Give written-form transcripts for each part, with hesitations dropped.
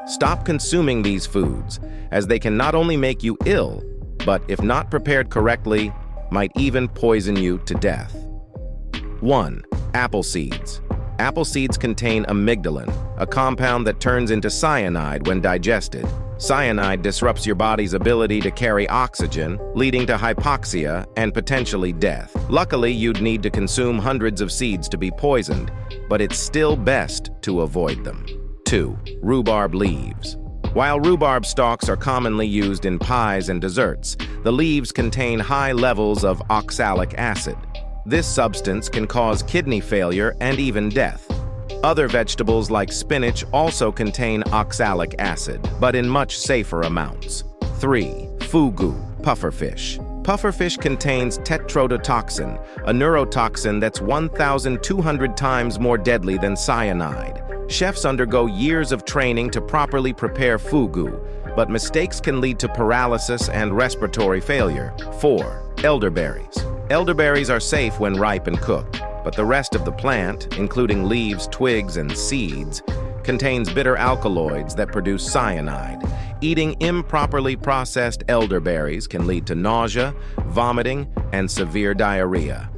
Stop consuming these foods, as they can not only make you ill, but if not prepared correctly, might even poison you to death. 1. Apple seeds. Apple seeds contain amygdalin, a compound that turns into cyanide when digested. Cyanide disrupts your body's ability to carry oxygen, leading to hypoxia and potentially death. Luckily, you'd need to consume hundreds of seeds to be poisoned, but it's still best to avoid them. 2. Rhubarb leaves. While rhubarb stalks are commonly used in pies and desserts, the leaves contain high levels of oxalic acid. This substance can cause kidney failure and even death. Other vegetables like spinach also contain oxalic acid, but in much safer amounts. 3. Fugu, pufferfish. Pufferfish contains tetrodotoxin, a neurotoxin that's 1,200 times more deadly than cyanide. Chefs undergo years of training to properly prepare fugu, but mistakes can lead to paralysis and respiratory failure. 4. Elderberries. Elderberries are safe when ripe and cooked, but the rest of the plant, including leaves, twigs, and seeds, contains bitter alkaloids that produce cyanide. Eating improperly processed elderberries can lead to nausea, vomiting, and severe diarrhea.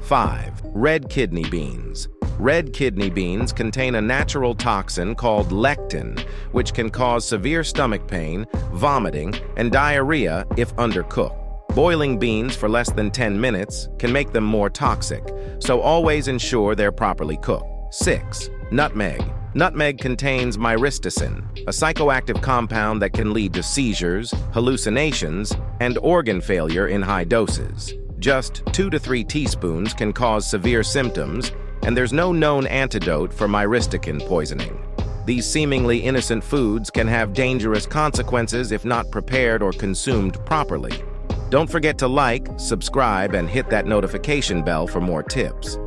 5. Red kidney beans. Red kidney beans contain a natural toxin called lectin, which can cause severe stomach pain, vomiting, and diarrhea if undercooked. Boiling beans for less than 10 minutes can make them more toxic, so always ensure they're properly cooked. 6. Nutmeg. Nutmeg contains myristicin, a psychoactive compound that can lead to seizures, hallucinations, and organ failure in high doses. Just 2 to 3 teaspoons can cause severe symptoms, and there's no known antidote for myristicin poisoning. These seemingly innocent foods can have dangerous consequences if not prepared or consumed properly. Don't forget to like, subscribe, and hit that notification bell for more tips.